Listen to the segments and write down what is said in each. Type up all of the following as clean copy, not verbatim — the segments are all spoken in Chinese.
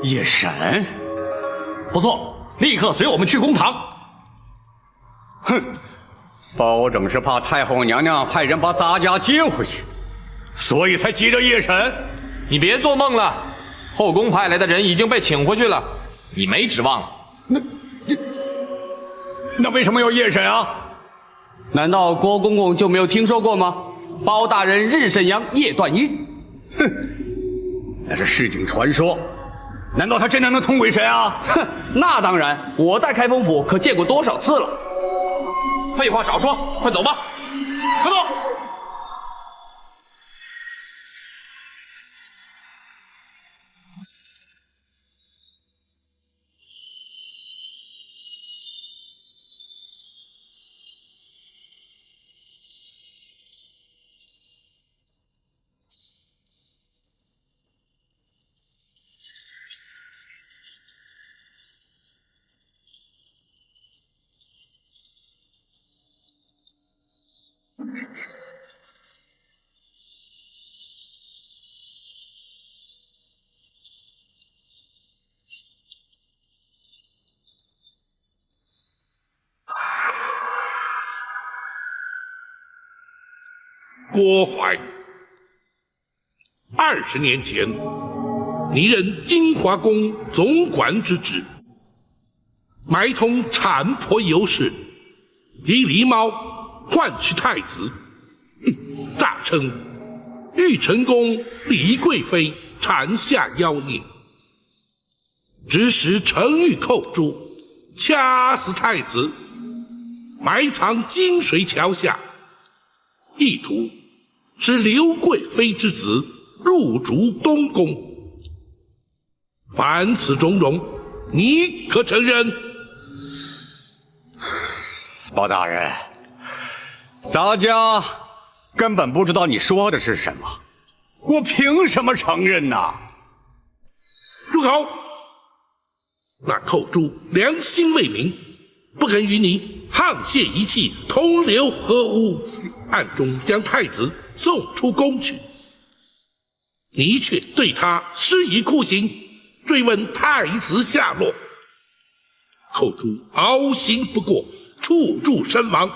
夜神，不错，立刻随我们去公堂。哼，包拯是怕太后娘娘派人把咱家接回去，所以才急着夜审。你别做梦了，后宫派来的人已经被请回去了，你没指望了。那为什么要夜审啊？难道郭公公就没有听说过吗？包大人日审阳，夜断阴。哼，那是市井传说，难道他真的能通鬼神啊？哼，那当然，我在开封府可见过多少次了。废话少说，快走吧。快走！郭槐，20年前，你任金华宫总管之职，买通产婆尤氏，以狸猫换取太子，大称玉成宫李贵妃产下妖孽，指使程昱寇诛，掐死太子，埋藏金水桥下，意图使刘贵妃之子入主东宫。凡此种种，你可承认？包大人，咱家根本不知道你说的是什么，我凭什么承认呢？住口！那寇诛良心未泯，不肯与你沆瀣一气，同流合污，暗中将太子送出宫去，你却对他施以酷刑，追问太子下落。寇诛凹刑不过，处处身亡，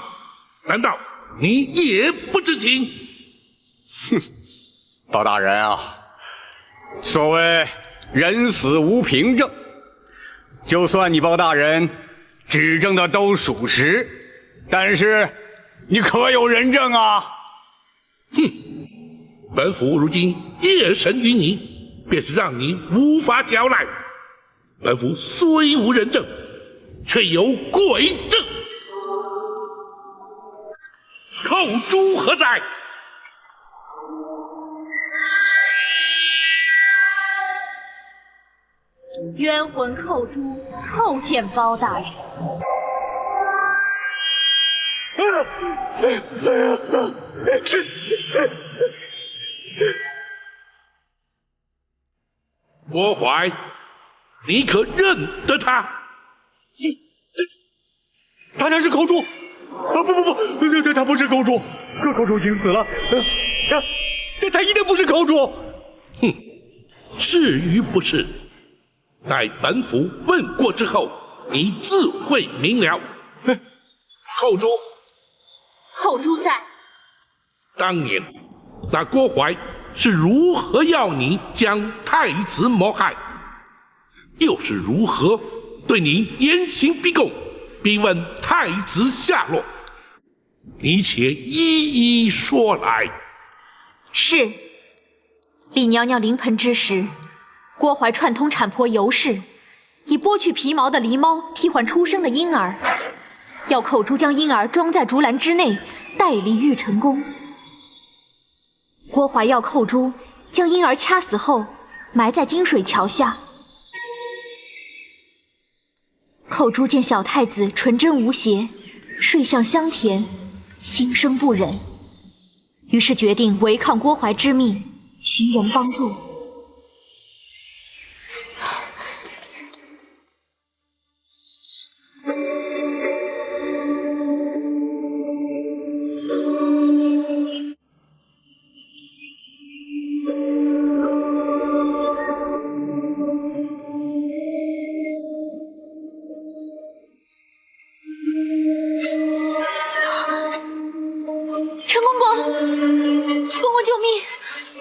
难道你也不知情？哼，包大人啊，所谓人死无凭证，就算你包大人指证的都属实，但是你可有人证啊？哼，本府如今夜审于你，便是让你无法交代。本府虽无人证，却有鬼证。寇诛何在？冤魂寇诛，叩见包大人。郭槐，你可认得他？他那是寇诛！啊不，他不是寇诛，寇诛已经死了。他一定不是寇诛。哼，是与不是，待本府问过之后，你自会明了。寇诛，寇诛在。当年那郭槐是如何要你将太子谋害，又是如何对你严刑逼供，逼问太子下落？你且一一说来。是，李娘娘临盆之时，郭槐串通产婆尤氏，以剥去皮毛的狸猫替换出生的婴儿，要寇诛将婴儿装在竹篮之内，带离玉成宫。郭槐要寇诛将婴儿掐死后，埋在金水桥下。寇诛见小太子纯真无邪，睡相香甜，心生不忍，于是决定违抗郭槐之命，寻人帮助。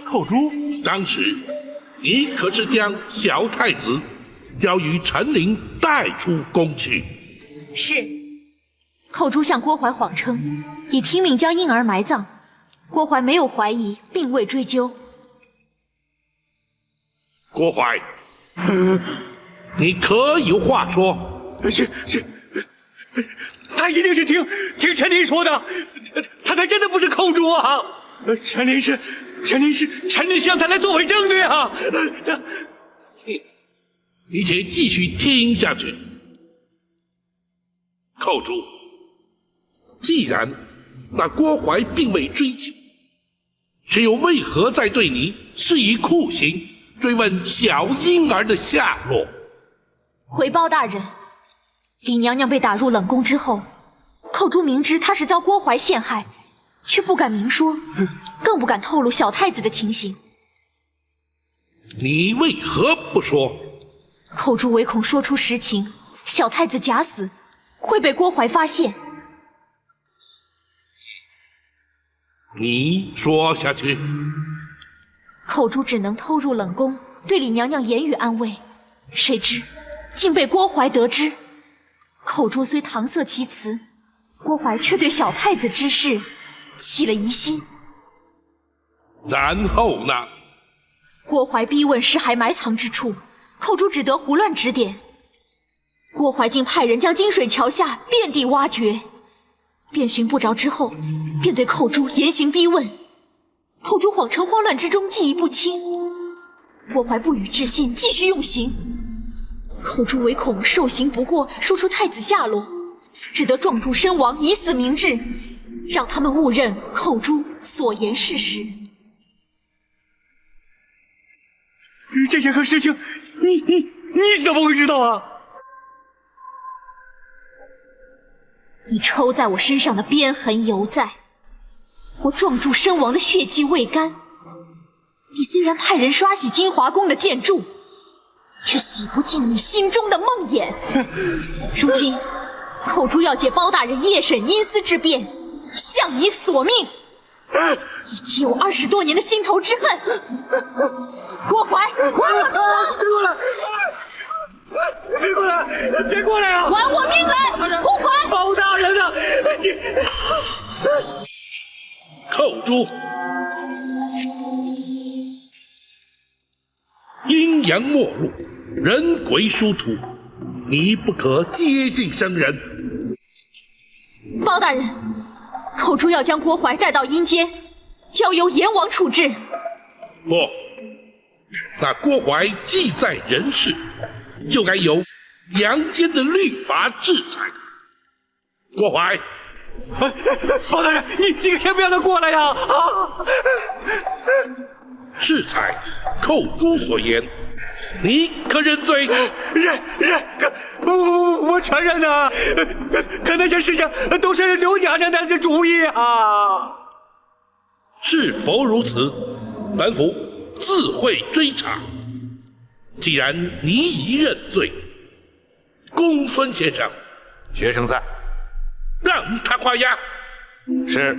寇珠，当时你可是将小太子交于陈琳带出宫去。是。寇珠向郭淮谎称已听命将婴儿埋葬，郭淮没有怀疑，并未追究。郭淮，你可有话说？是，他一定是听陈琳说的，他真的不是寇珠啊！陈琳向他来作为证据啊！你且继续听下去。寇珠，既然那郭淮并未追究，却又为何在对你施以酷刑，追问小婴儿的下落？回报大人，李娘娘被打入冷宫之后，寇珠明知她是遭郭淮陷害，却不敢明说，更不敢透露小太子的情形。你为何不说？寇珠唯恐说出实情，小太子假死，会被郭淮发现。你说下去。寇珠只能偷入冷宫，对李娘娘言语安慰，谁知竟被郭淮得知。寇珠虽搪塞其词，郭淮却对小太子之事起了疑心。然后呢？郭淮逼问尸骸埋藏之处，寇珠只得胡乱指点。郭淮竟派人将金水桥下遍地挖掘，遍寻不着之后，便对寇珠严刑逼问。寇珠谎称慌乱之中记忆不清，郭淮不予置信，继续用刑。寇珠唯恐受刑不过，说出太子下落，只得撞柱身亡，以死明志，让他们误认寇珠所言事实。这件事情，你怎么会知道啊？你抽在我身上的鞭痕犹在，我撞柱身亡的血迹未干。你虽然派人刷洗金华宫的殿柱，却洗不尽你心中的梦魇。如今，寇珠要借包大人夜审阴司之辩，向你索命，以解我20多年的心头之恨。郭淮，还我命来！别过来啊！还我命来！郭淮，包大人啊！寇珠，阴阳末路，人鬼殊途，你不可接近生人。包大人，寇珠要将郭淮带到阴间，交由阎王处置。不，那郭淮既在人世，就该有阳间的律法制裁。郭淮，包大人，你可先不让他过来呀！制裁寇珠所言，你可认罪？认，我承认呐，可那些事情都是刘娘娘的主意啊！是否如此？本府自会追查。既然你已认罪，公孙先生，学生在。让他画押。是。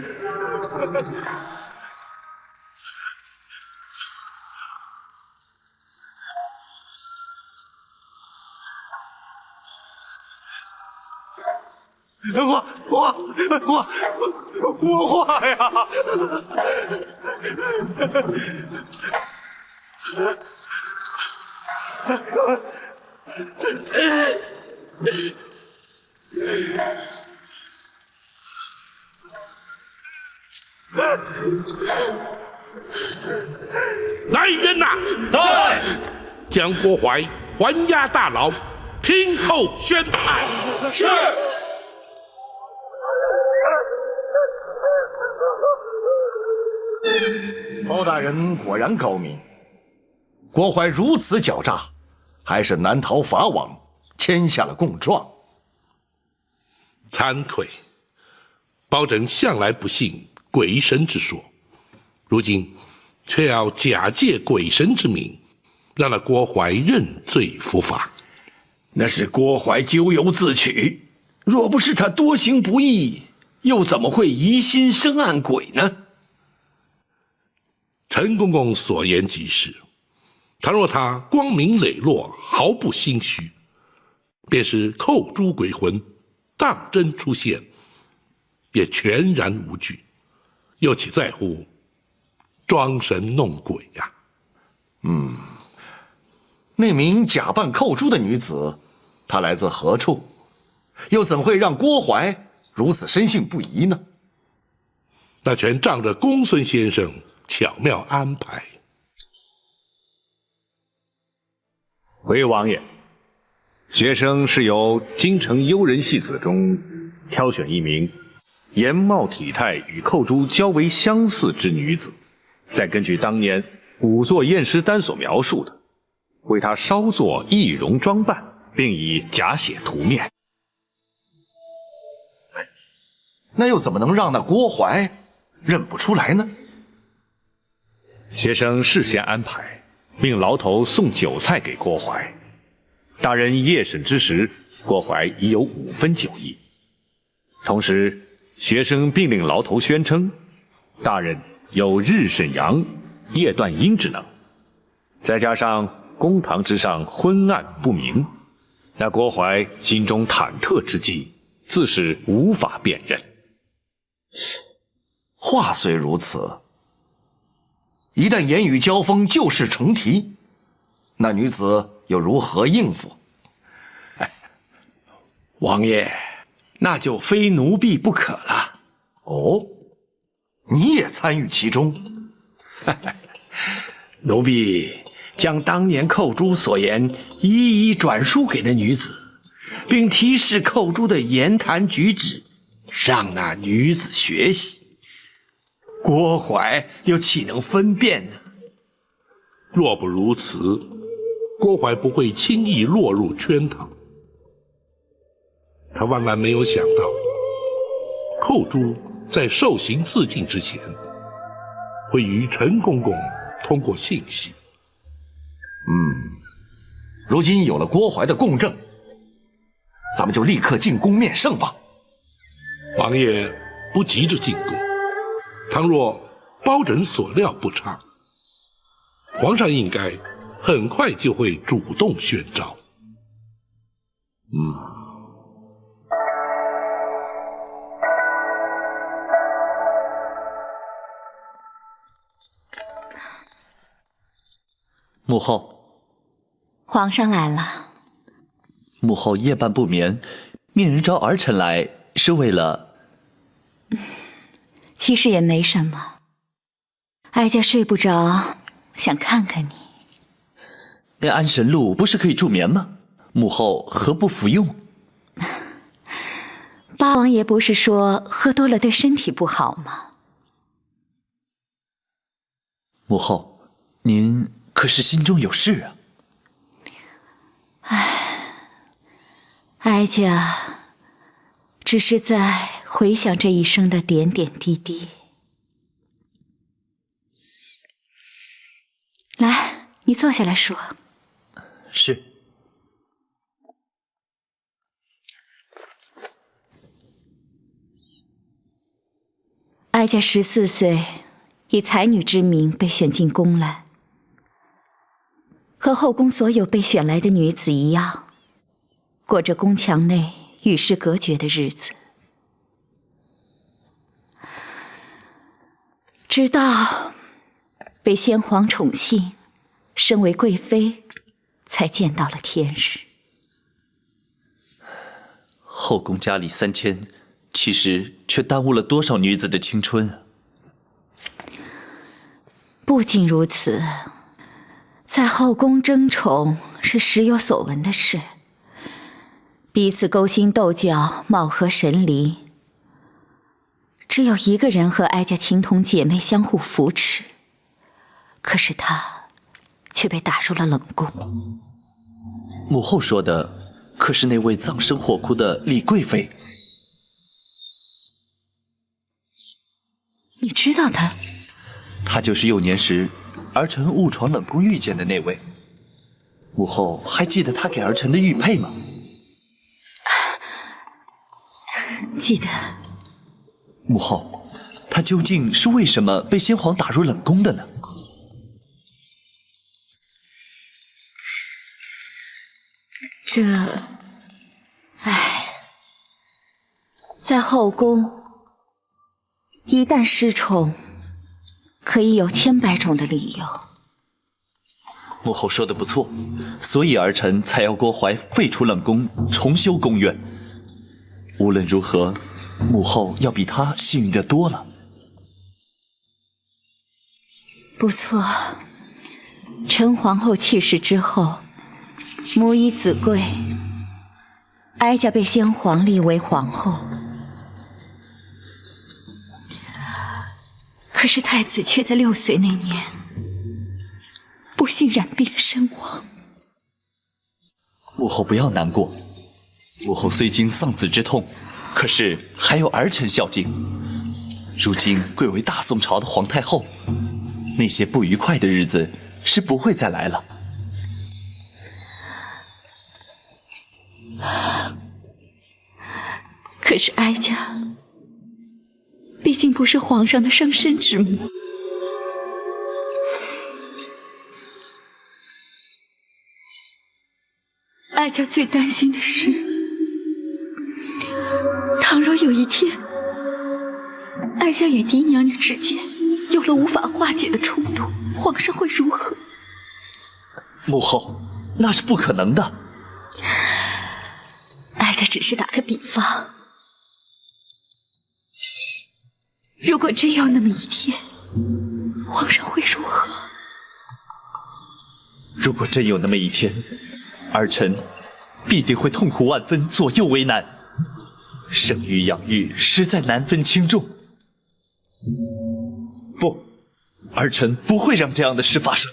我画呀！来人呐！在。将郭淮还押大牢，听候宣判。是。包大人果然高明，郭淮如此狡诈，还是难逃法网，签下了供状。惭愧，包拯向来不信鬼神之说，如今却要假借鬼神之名，让那郭淮认罪伏法。那是郭淮咎由自取，若不是他多行不义，又怎么会疑心生暗鬼呢？陈公公所言极是。倘若他光明磊落，毫不心虚，便是扣珠鬼魂当真出现，也全然无惧，又岂在乎装神弄鬼呀？那名假扮寇珠的女子，她来自何处？又怎会让郭淮如此深信不疑呢？那全仗着公孙先生巧妙安排。回王爷，学生是由京城优人戏子中挑选一名颜貌体态与寇珠较为相似之女子，再根据当年仵作验尸单所描述的，为她稍作易容装扮，并以假血涂面。那又怎么能让那郭淮认不出来呢？学生事先安排，命牢头送酒菜给郭淮。大人夜审之时，郭淮已有5分酒意。同时，学生并令牢头宣称，大人有日审阳、夜断阴之能，再加上公堂之上昏暗不明，那郭淮心中忐忑之际，自是无法辨认。话虽如此，一旦言语交锋，旧事重提，那女子又如何应付？王爷，那就非奴婢不可了。哦，你也参与其中？奴婢将当年寇珠所言一一转述给那女子，并提示寇珠的言谈举止，让那女子学习。郭淮又岂能分辨呢？若不如此，郭淮不会轻易落入圈套。他万万没有想到，寇珠在受刑自尽之前，会与陈公公通过信息。如今有了郭淮的供证，咱们就立刻进宫面圣吧。王爷不急着进宫，倘若包拯所料不差，皇上应该很快就会主动宣召。母后，皇上来了。母后夜半不眠，命人招儿臣来，是为了……其实也没什么，哀家睡不着，想看看你。那安神露不是可以助眠吗？母后何不服用？八王爷不是说喝多了对身体不好吗？母后，您可是心中有事啊？哀家只是在回想这一生的点点滴滴。来，你坐下来说。是。哀家14岁，以才女之名被选进宫来，和后宫所有被选来的女子一样，过着宫墙内与世隔绝的日子。直到被先皇宠幸，升为贵妃，才见到了天日。后宫佳丽3000，其实却耽误了多少女子的青春啊！不仅如此，在后宫争宠是时有所闻的事，彼此勾心斗角，貌合神离。只有一个人和哀家情同姐妹，相互扶持，可是他却被打入了冷宫。母后说的可是那位葬身火窟的李贵妃？你知道她？她就是幼年时儿臣误闯冷宫遇见的那位。母后还记得她给儿臣的玉佩吗？记得。母后，她究竟是为什么被先皇打入冷宫的呢？在后宫，一旦失宠，可以有千百种的理由。母后说的不错，所以儿臣才要郭淮废除冷宫，重修宫院。无论如何，母后要比他幸运的多了。不错，陈皇后去世之后，母以子贵，哀家被先皇立为皇后。可是太子却在6岁那年不幸染病身亡。母后不要难过，母后虽经丧子之痛，可是还有儿臣孝敬。如今贵为大宋朝的皇太后，那些不愉快的日子是不会再来了。可是哀家毕竟不是皇上的生身之母，哀家最担心的是，倘若有一天，哀家与嫡娘娘之间有了无法化解的冲突，皇上会如何？母后，那是不可能的。哀家只是打个比方，如果真有那么一天，皇上会如何？如果真有那么一天，儿臣必定会痛苦万分，左右为难。生育养育实在难分轻重。不，儿臣不会让这样的事发生。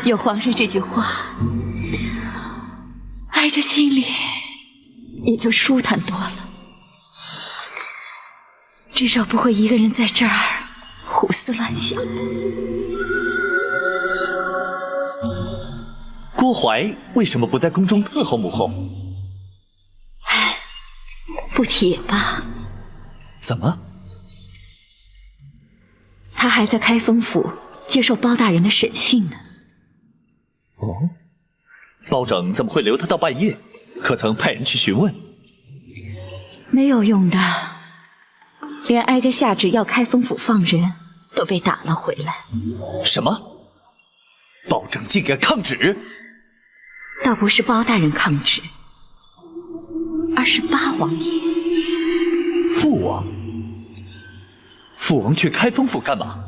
有皇上这句话，哀家心里也就舒坦多了，至少不会一个人在这儿胡思乱想。郭淮为什么不在宫中伺候母后？不提也罢。怎么？他还在开封府接受包大人的审讯呢。哦，包拯怎么会留他到半夜？可曾派人去询问？没有用的，连哀家下旨要开封府放人，都被打了回来。什么？包拯竟敢抗旨？倒不是包大人抗旨，而是八王爷。父王？父王去开封府干嘛？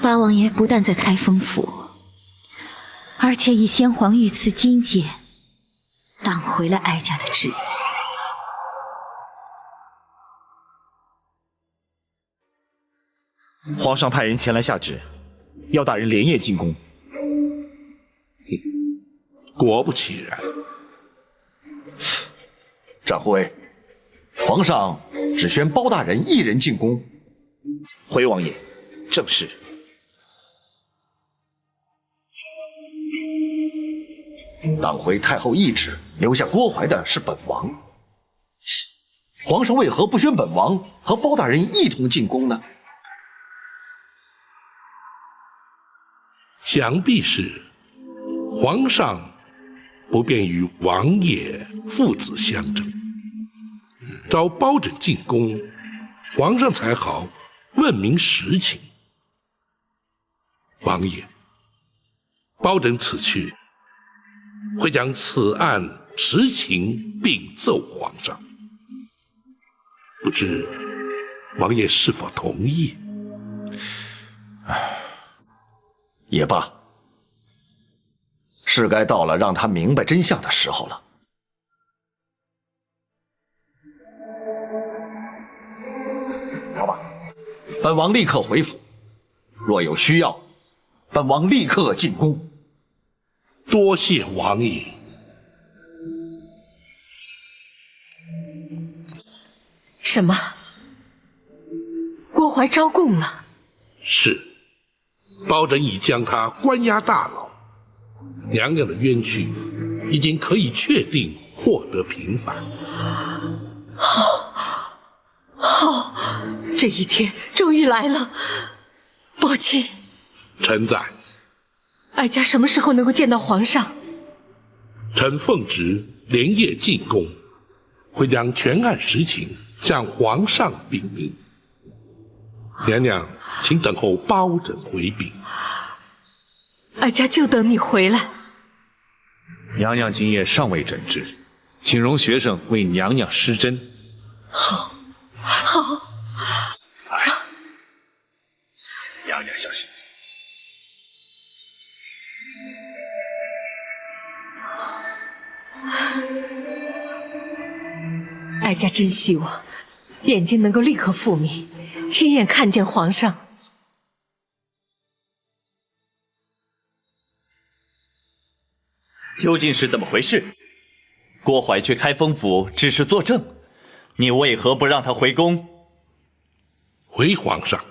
八王爷不但在开封府，而且以先皇御赐金剑挡回了哀家的旨意。皇上派人前来下旨，要大人连夜进宫。果不其然，展辉，皇上只宣包大人一人进宫。回王爷，正是。挡回太后懿旨，留下郭淮的是本王。皇上为何不宣本王和包大人一同进宫呢？想必是皇上不便与王爷父子相争，召包拯进宫，皇上才好问明实情。王爷，包拯此去会将此案实情禀奏皇上，不知王爷是否同意？也罢，是该到了让他明白真相的时候了。好吧，本王立刻回府，若有需要，本王立刻进宫。多谢王爷。什么？郭淮招供了？是。包拯已将他关押大牢，娘娘的冤屈已经可以确定获得平反。好，这一天终于来了，宝琴，臣在。哀家什么时候能够见到皇上？臣奉旨连夜进宫，会将全案实情向皇上禀明。娘娘，请等候包拯回禀。哀家就等你回来。娘娘今夜尚未诊治，请容学生为娘娘施针。好，好。娘娘小心。哀家真希望眼睛能够立刻复明，亲眼看见皇上。究竟是怎么回事？郭槐去开封府只是作证，你为何不让他回宫？回皇上，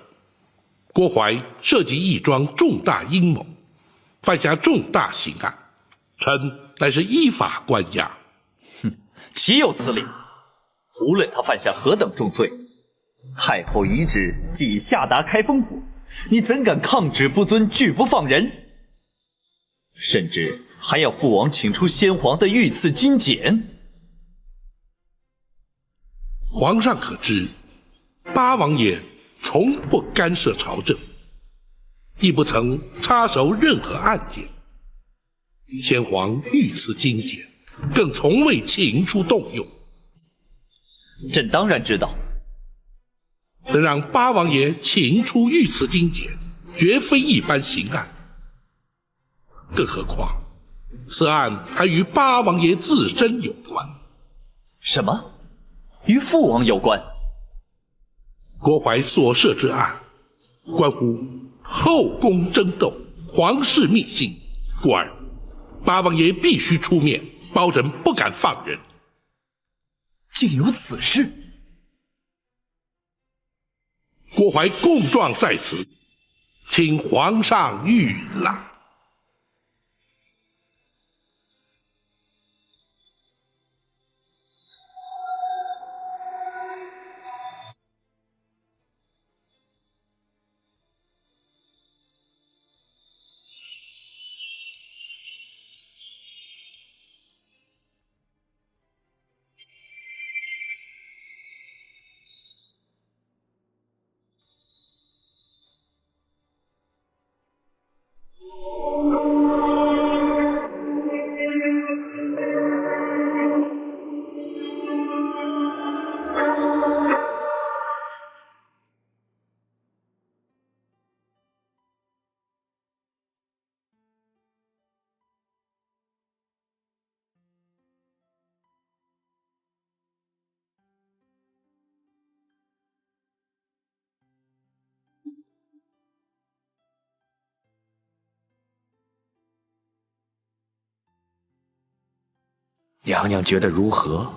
郭槐设计一桩重大阴谋，犯下重大刑案，臣乃是依法关押。哼，岂有此理！无论他犯下何等重罪，太后遗旨既已下达开封府，你怎敢抗旨不遵，拒不放人？甚至还要父王请出先皇的御赐金简。皇上可知，八王爷从不干涉朝政，亦不曾插手任何案件。先皇御赐金简，更从未请出动用。朕当然知道，能让八王爷请出御赐金简，绝非一般刑案。更何况，此案还与八王爷自身有关。什么？与父王有关？郭槐所涉之案，关乎后宫争斗、皇室密信，故而八王爷必须出面，包拯不敢放人。竟有此事！郭槐供状在此，请皇上御览。娘娘觉得如何？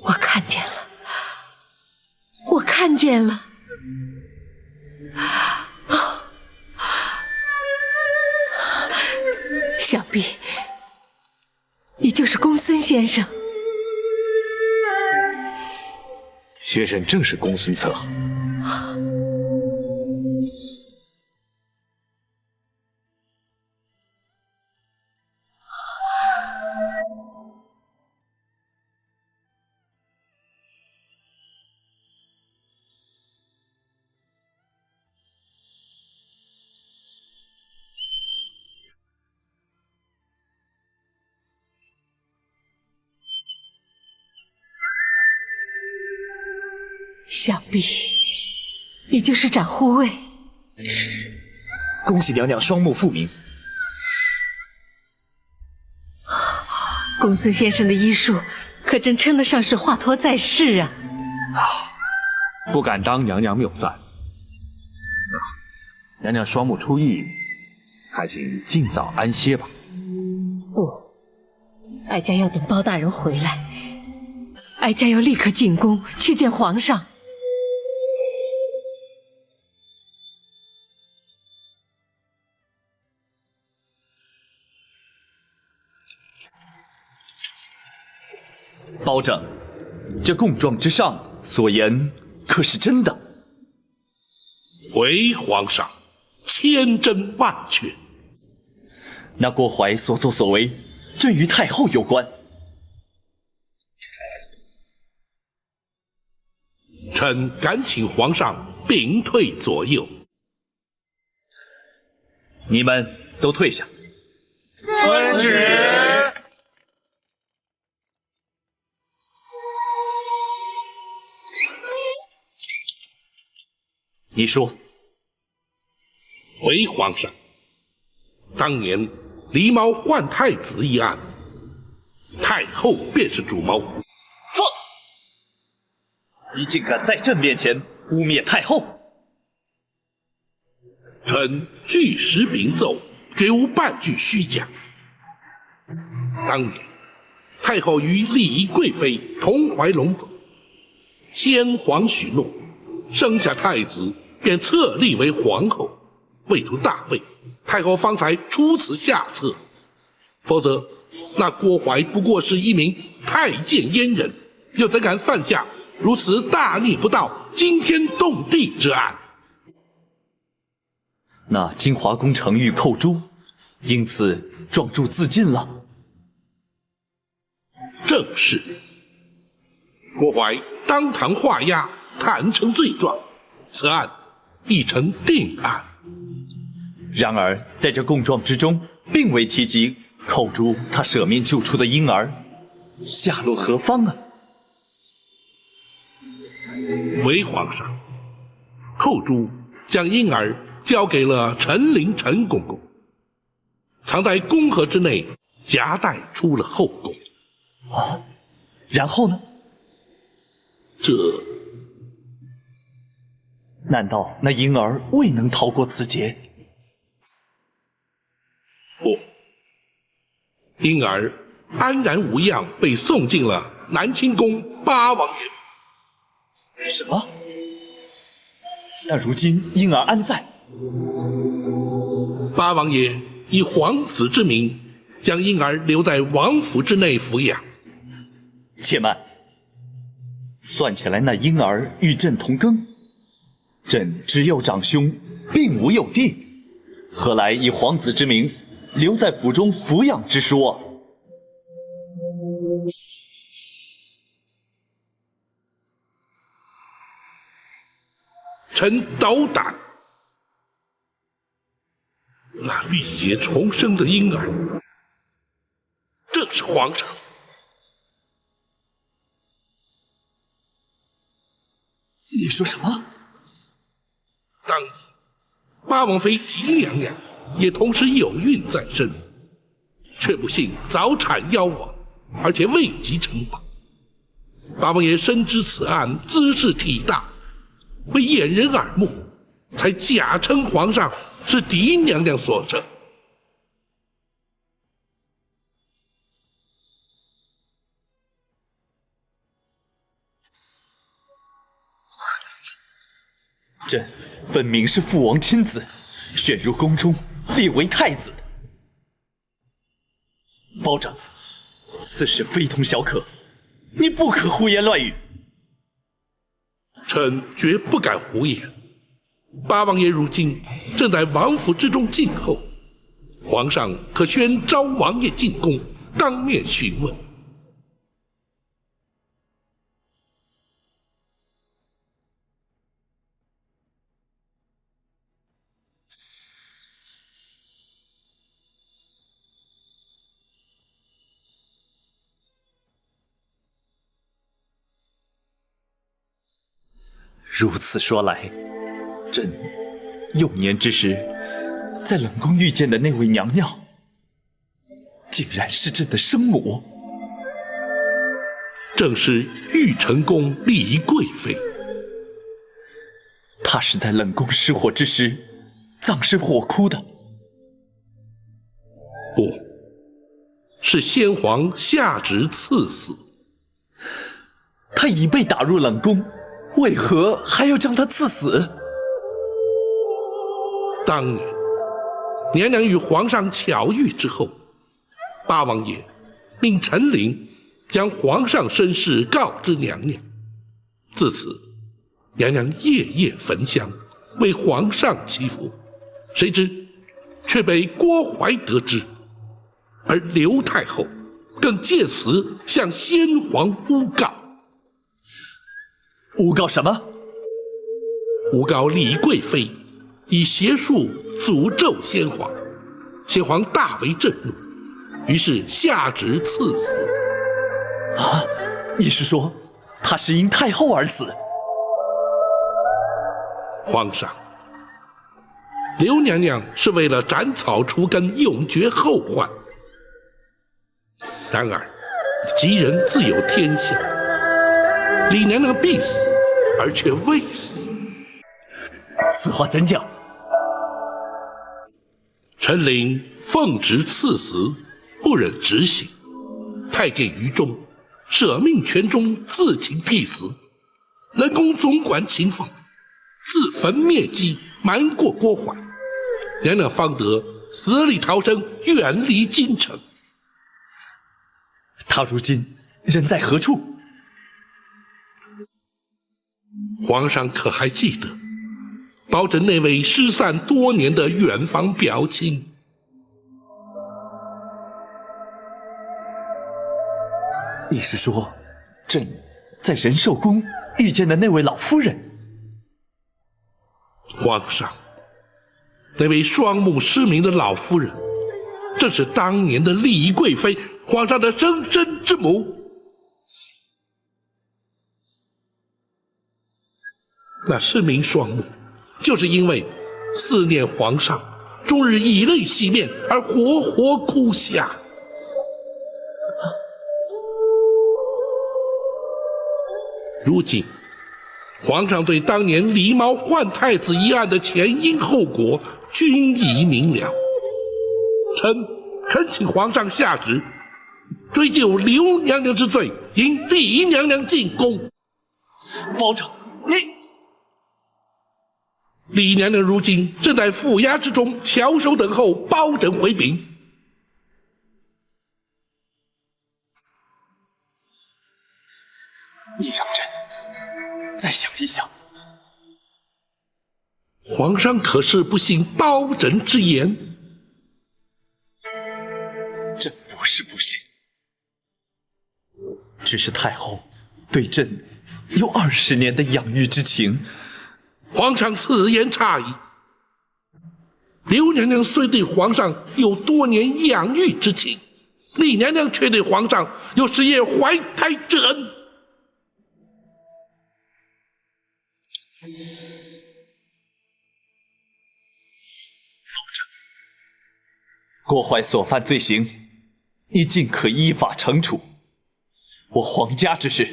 我看见了，我看见了。想必你就是公孙先生。学生正是公孙策。想必你就是展护卫。恭喜娘娘双目复明。公孙先生的医术可真称得上是华佗在世啊！不敢当娘娘谬赞。娘娘双目出狱，还请尽早安歇吧。不，哀家要等包大人回来，哀家要立刻进宫去见皇上。包拯，这供状之上所言可是真的？回皇上，千真万确。那郭槐所作所为，正与太后有关。臣敢请皇上屏退左右。你们都退下。遵旨。你说。回皇上，当年狸猫换太子一案，太后便是主谋。放肆！你竟敢在朕面前污蔑太后！臣据实禀奏，绝无半句虚假。当年太后与丽仪贵妃同怀龙种，先皇许诺，生下太子便册立为皇后，为图大位，太后方才出此下策。否则，那郭槐不过是一名太监阉人，又怎敢犯下如此大逆不道、惊天动地之案？那金华宫程昱寇诛，因此状铸自尽了。正是。郭槐当堂画押，坦诚罪状，此案已成定案。然而，在这供状之中，并未提及寇诛他舍命救出的婴儿，下落何方啊？回皇上，寇诛将婴儿交给了陈陵陈公公，藏在宫盒之内，夹带出了后宫。啊，然后呢？这……难道那婴儿未能逃过此劫？不，婴儿安然无恙，被送进了南清宫八王爷府。什么？那如今婴儿安在？八王爷以皇子之名，将婴儿留在王府之内抚养。且慢，算起来那婴儿与朕同庚，朕只有长兄，并无幼弟，何来以皇子之名留在府中抚养之说？臣斗胆，那历劫重生的婴儿，正是皇上。你说什么？当年八王妃狄娘娘也同时有孕在身，却不幸早产夭亡，而且未及呈报。八王爷深知此案兹事体大，为掩人耳目，才假称皇上是狄娘娘所生。朕分明是父王亲自选入宫中，立为太子的。包拯，此事非同小可，你不可胡言乱语。臣绝不敢胡言。八王爷如今正在王府之中静候，皇上可宣召王爷进宫，当面询问。如此说来，朕幼年之时在冷宫遇见的那位娘娘，竟然是朕的生母。正是玉成宫丽仪贵妃。她是在冷宫失火之时葬身火窟的。不，是先皇下旨赐死。他已被打入冷宫，为何还要将他赐死？当年，娘娘与皇上巧遇之后，八王爷命陈琳将皇上身世告知娘娘。自此，娘娘夜夜焚香，为皇上祈福。谁知却被郭槐得知，而刘太后更借此向先皇诬告。诬告什么？诬告李贵妃以邪术诅咒先皇。先皇大为震怒，于是下旨赐死。啊，你是说他是因太后而死？皇上，刘娘娘是为了斩草除根，永绝后患。然而，吉人自有天相，李娘娘必死，而却未死。此话怎讲？陈琳奉旨赐死，不忍执行。太监于忠舍命泉中，自请替死。冷宫总管秦凤自焚灭迹，瞒过郭槐，娘娘方得死里逃生，远离京城。他如今人在何处？皇上可还记得包拯那位失散多年的远房表亲？你是说，朕在仁寿宫遇见的那位老夫人？皇上，那位双目失明的老夫人，正是当年的李贵妃，皇上的生身之母。那失明双目，就是因为思念皇上，终日以泪洗面，而活活哭下。如今，皇上对当年狸猫换太子一案的前因后果均已明了，臣请皇上下旨，追究刘娘娘之罪，因李娘娘进宫。包拯，你李娘娘如今正在府衙之中翘首等候包拯回禀。你让朕再想一想。皇上可是不信包拯之言？朕不是不信，只是太后对朕有20年的养育之情。皇上此言差矣。刘娘娘虽对皇上有多年养育之情，李娘娘却对皇上有10夜怀胎之恩。郭槐所犯罪行，你尽可依法惩处。我皇家之事，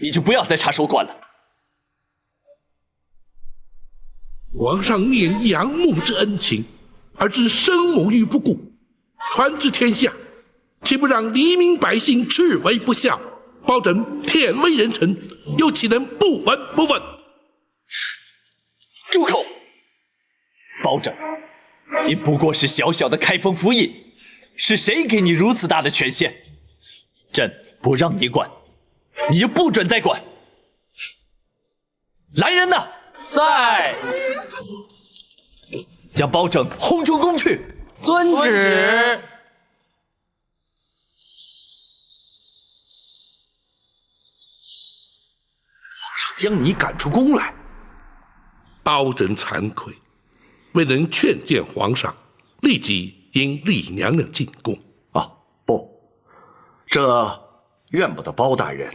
你就不要再插手管了。皇上念养母之恩情，而置生母于不顾，传之天下，岂不让黎民百姓斥为不孝？包拯天威人臣，又岂能不闻不问？住口！包拯，你不过是小小的开封府尹，是谁给你如此大的权限？朕不让你管，你就不准再管。来人呐！在。将包拯轰出宫去。遵旨。皇上将你赶出宫来。包拯惭愧，未能劝谏皇上，立即引李娘娘进宫。啊，不，这怨不得包大人，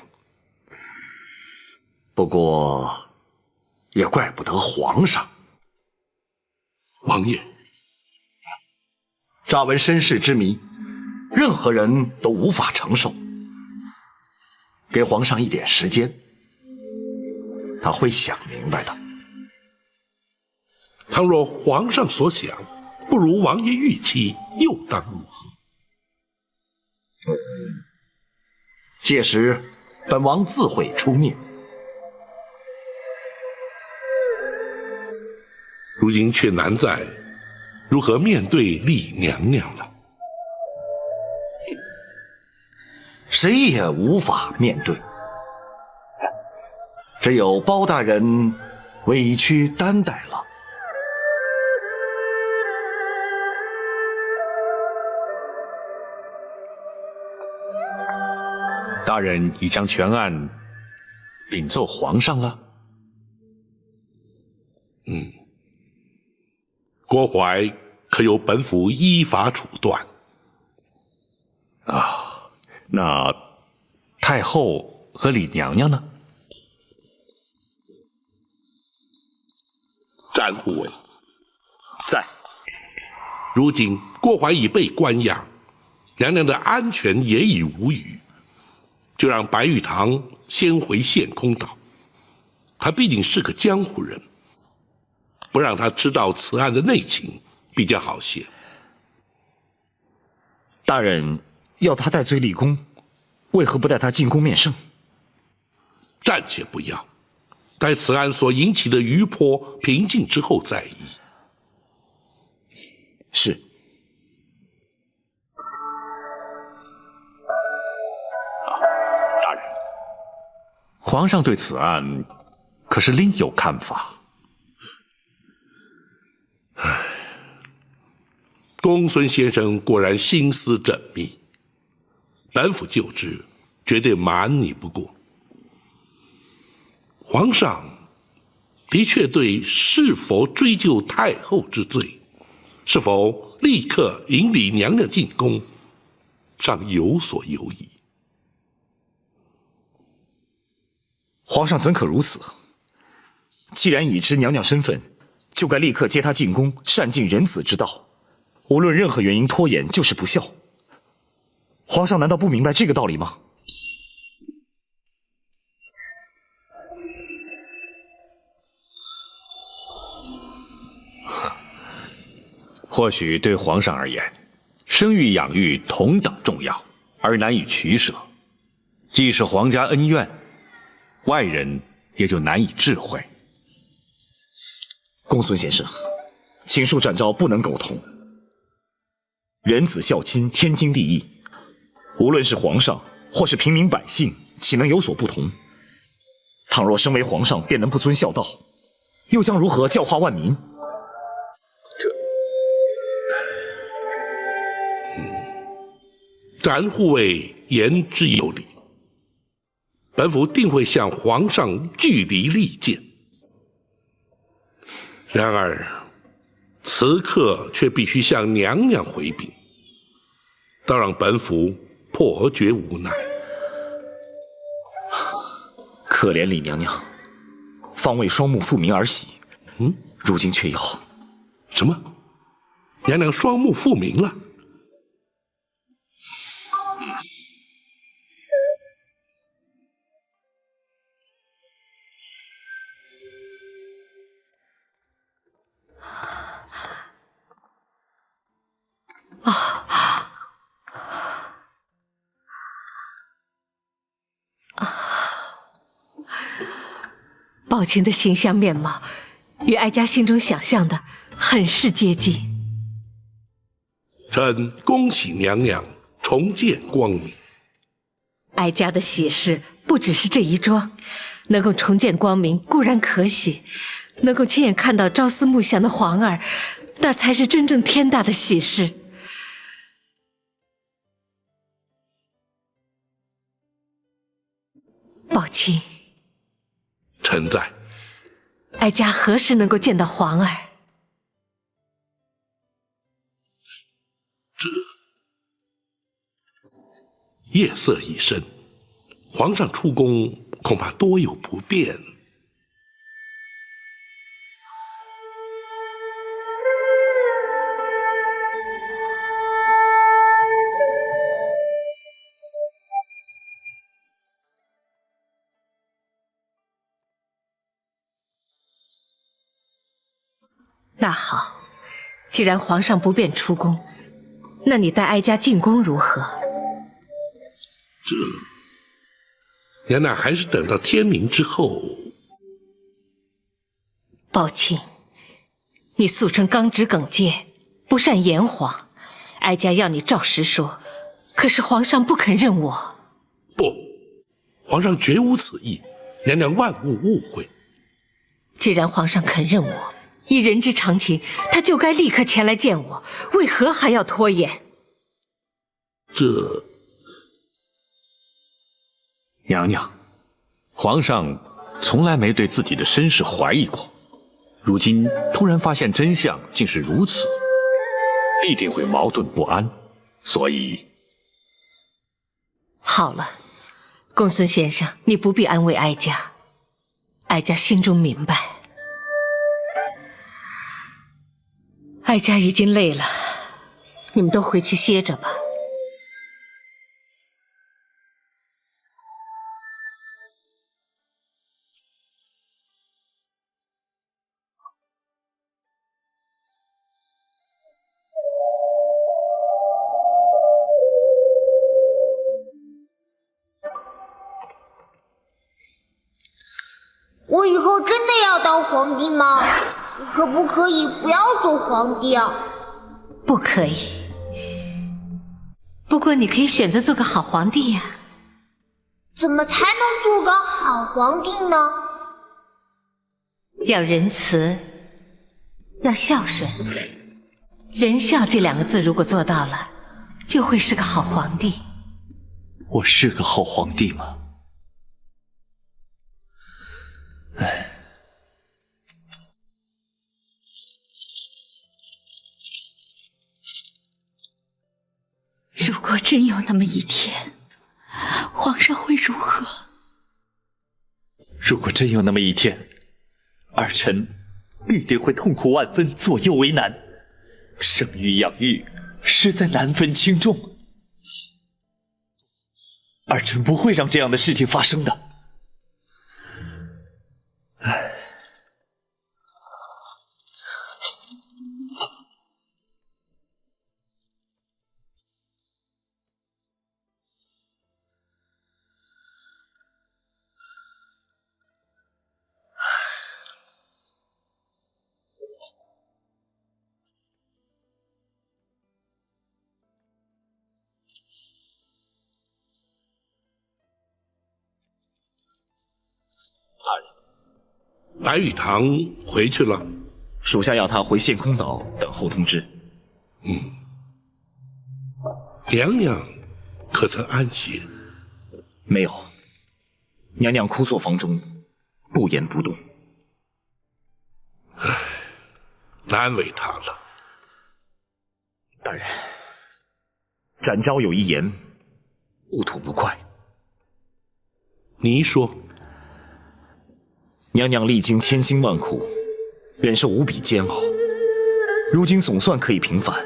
不过也怪不得皇上。王爷，乍闻身世之谜，任何人都无法承受。给皇上一点时间，他会想明白的。倘若皇上所想不如王爷预期，又当如何？届时，本王自会出面。如今却难在如何面对李娘娘了。谁也无法面对，只有包大人委屈担待了。大人已将全案禀奏皇上了。郭槐可由本府依法处断。那太后和李娘娘呢？詹护卫在。如今郭槐已被关押，娘娘的安全也已无虞，就让白玉堂先回陷空岛。他毕竟是个江湖人，不让他知道此案的内情比较好些。大人要他戴罪立功，为何不带他进宫面圣？暂且不要，待此案所引起的余波平静之后再议。是。大人，皇上对此案可是另有看法？公孙先生果然心思缜密，本府就知，绝对瞒你不过。皇上的确对是否追究太后之罪，是否立刻引李娘娘进宫，尚有所犹疑。皇上怎可如此？既然已知娘娘身份，就该立刻接她进宫，善尽仁子之道。无论任何原因拖延，就是不孝。皇上难道不明白这个道理吗？或许对皇上而言，生育养育同等重要，而难以取舍。既是皇家恩怨，外人也就难以智慧。公孙先生，请恕展昭不能苟同。仁子孝亲，天经地义。无论是皇上或是平民百姓，岂能有所不同？倘若身为皇上便能不遵孝道，又将如何教化万民？展护卫言之有理，本府定会向皇上据理力谏。然而，此刻却必须向娘娘回禀，倒让本府颇觉无奈。可怜李娘娘，方为双目复明而喜，如今却要什么？娘娘双目复明了？宝琴的形象面貌与哀家心中想象的很是接近。臣恭喜娘娘重见光明。哀家的喜事不只是这一桩，能够重见光明固然可喜，能够亲眼看到朝思暮想的皇儿，那才是真正天大的喜事。宝琴，臣在。哀家何时能够见到皇儿？夜色已深，皇上出宫恐怕多有不便。那好，既然皇上不便出宫，那你带哀家进宫如何？娘娘还是等到天明之后。宝庆，你素称刚直耿介，不善言谎，哀家要你照实说，可是皇上不肯认我。不，皇上绝无此意，娘娘万勿误会。既然皇上肯认我，以人之常情，他就该立刻前来见我，为何还要拖延？娘娘，皇上从来没对自己的身世怀疑过，如今突然发现真相竟是如此，必定会矛盾不安，所以……好了，公孙先生，你不必安慰哀家，哀家心中明白。哀家已经累了，你们都回去歇着吧。我以后真的要当皇帝吗？可不可以不要做皇帝啊？不可以。不过你可以选择做个好皇帝呀。怎么才能做个好皇帝呢？要仁慈，要孝顺。仁孝这2个字如果做到了，就会是个好皇帝。我是个好皇帝吗？唉。如果真有那么一天，皇上会如何？如果真有那么一天，儿臣必定会痛苦万分，左右为难。生育养育，实在难分轻重。儿臣不会让这样的事情发生的。唉。白玉堂回去了，属下要他回献空岛等候通知。娘娘可曾安歇？没有，娘娘枯坐房中，不言不动。唉，难为她了。大人，展昭有一言，不吐不快。你说。娘娘历经千辛万苦，忍受无比煎熬，如今总算可以平反，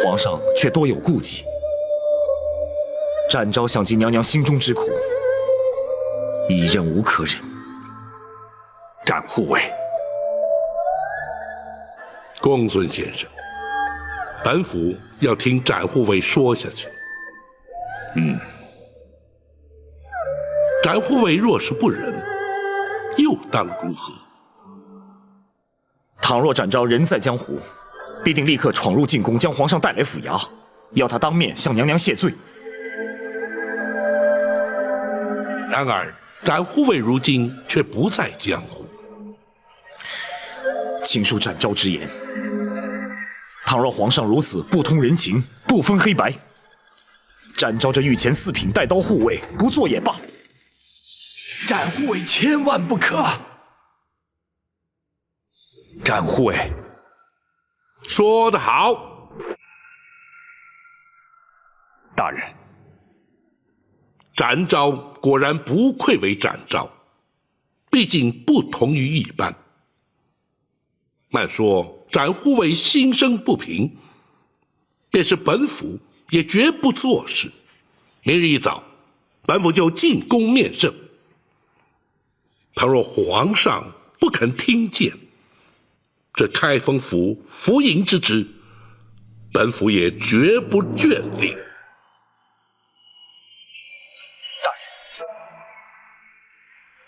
皇上却多有顾忌。展昭想尽娘娘心中之苦，已忍无可忍。展护卫，公孙先生，本府要听展护卫说下去。展护卫若是不忍，又当如何？倘若展昭人在江湖，必定立刻闯入进宫，将皇上带来府衙，要他当面向娘娘谢罪。然而展护卫如今却不在江湖。请恕展昭之言，倘若皇上如此不通人情，不分黑白，展昭这御前4品带刀护卫不做也罢。展护卫千万不可！展护卫，说得好，大人。展昭果然不愧为展昭，毕竟不同于一般。慢说展护卫心生不平，便是本府也绝不做事。明日一早，本府就进宫面圣。倘若皇上不肯听见，这开封府府尹之职，本府也绝不眷恋。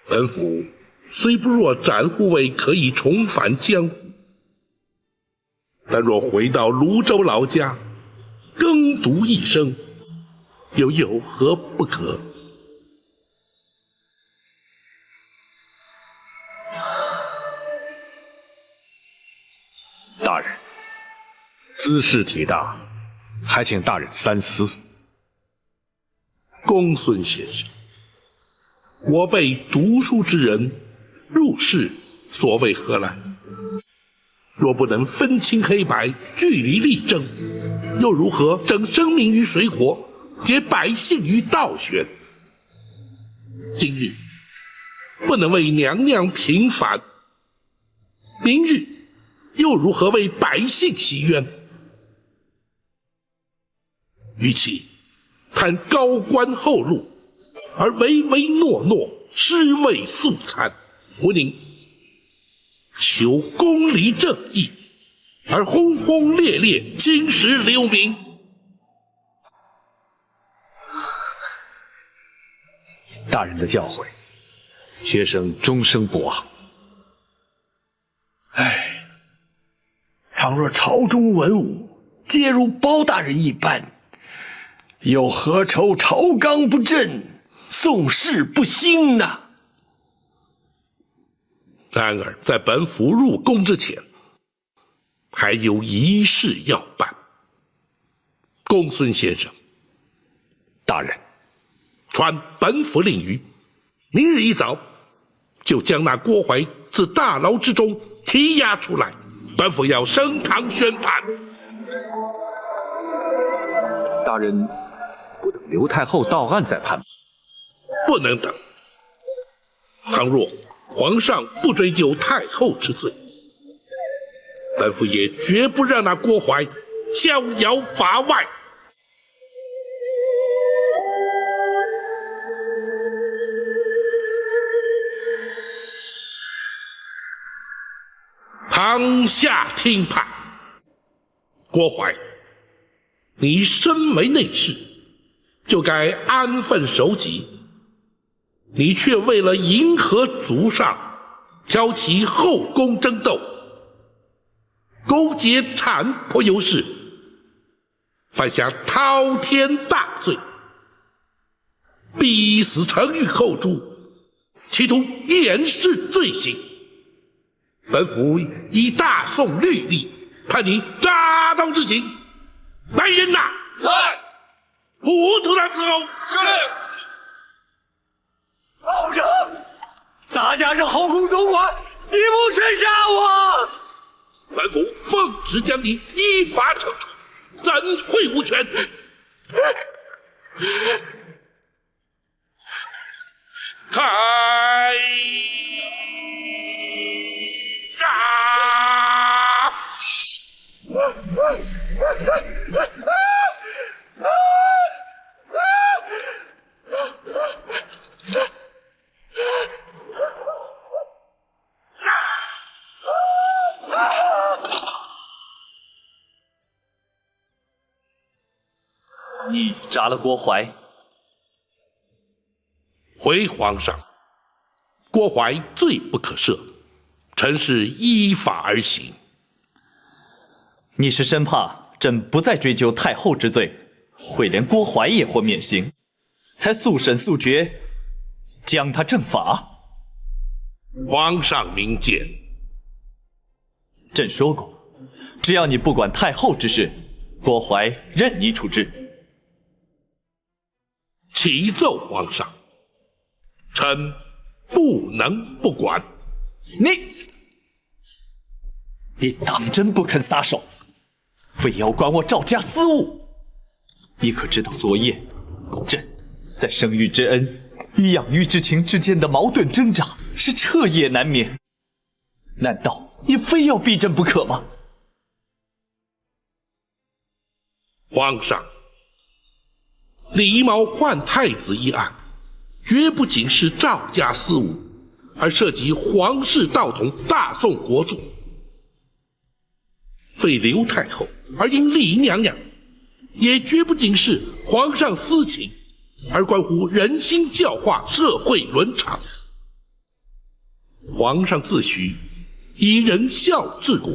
本府虽不若展护卫可以重返江湖，但若回到泸州老家，耕读一生，又有何不可？大人，兹事体大，还请大人三思。公孙先生，我辈读书之人，入世所谓何来？若不能分清黑白，据理力争，又如何整生民于水火，解百姓于倒悬？今日不能为娘娘平反，明日又如何为百姓洗冤？与其谈高官厚禄，而唯唯诺诺，尸位素餐，我宁求公理正义，而轰轰烈烈青史留名。大人的教诲，学生终生不忘。倘若朝中文武皆如包大人一般，又何愁朝纲不正，宋氏不兴呢？然而在本府入宫之前，还有一事要办。公孙先生，大人，传本府令谕，明日一早就将那郭槐自大牢之中提押出来，本府要升堂宣判。大人不等刘太后到案再判吗？不能等。倘若皇上不追究太后之罪，本府也绝不让那郭槐逍遥法外。堂下听判。郭槐，你身为内侍，就该安分守己，你却为了迎合祖上，挑起后宫争斗，勾结产婆尤氏，犯下滔天大罪，逼死程昱后主，企图掩饰罪行。本府以大宋律例判你扎刀之刑。来人呐！来，糊涂他伺候。是令。保长，咱家是后宫总管，你不准杀我！本府奉旨将你依法惩处，怎会无权？开！你杀了郭槐？回皇上，郭槐罪不可赦，臣是依法而行。你是生怕朕不再追究太后之罪，会连郭槐也或免刑，才速审速决，将他正法？皇上明鉴。朕说过，只要你不管太后之事，郭槐任你处置。启奏皇上，臣不能不管。你当真不肯撒手，非要管我赵家私务？你可知道昨夜朕在生育之恩与养育之情之间的矛盾挣扎，是彻夜难眠？难道你非要逼朕不可吗？皇上，李毛换太子一案，绝不仅是赵家私务，而涉及皇室道统大宋国主。废刘太后而因丽姨娘娘，也绝不仅是皇上私情，而关乎人心教化、社会伦常。皇上自诩以仁孝治国，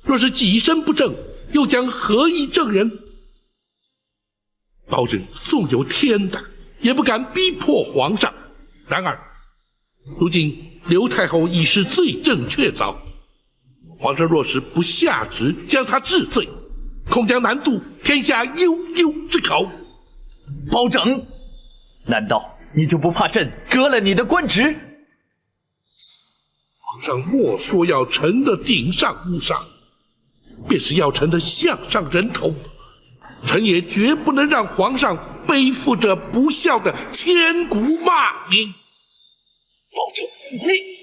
若是己身不正，又将何以正人？包拯纵有天大，也不敢逼迫皇上。然而，如今刘太后已是罪证确凿，皇上若是不下旨将他治罪，恐将难渡天下悠悠之口。包拯，难道你就不怕朕革了你的官职？皇上莫说要臣的顶上无上，便是要臣的项上人头，臣也绝不能让皇上背负着不孝的千古骂名。包拯，你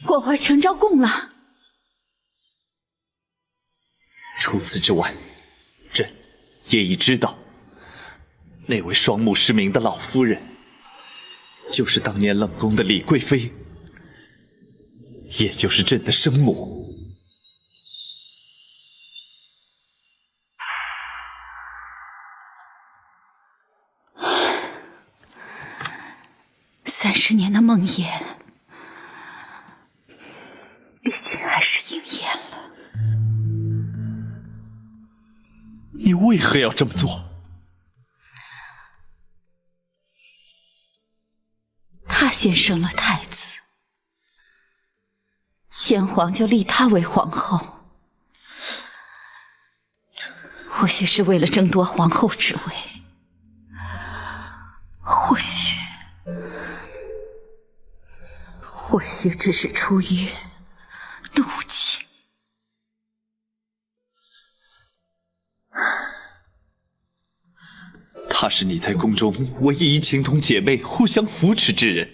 郭槐全招供了。除此之外，朕也已知道，那位双目失明的老夫人，就是当年冷宫的李贵妃，也就是朕的生母。30年的梦魇，毕竟还是应验了。你为何要这么做？他先生了太子，先皇就立他为皇后，或许是为了争夺皇后之位，或许只是出于妒忌。她是你在宫中唯一情同姐妹、互相扶持之人，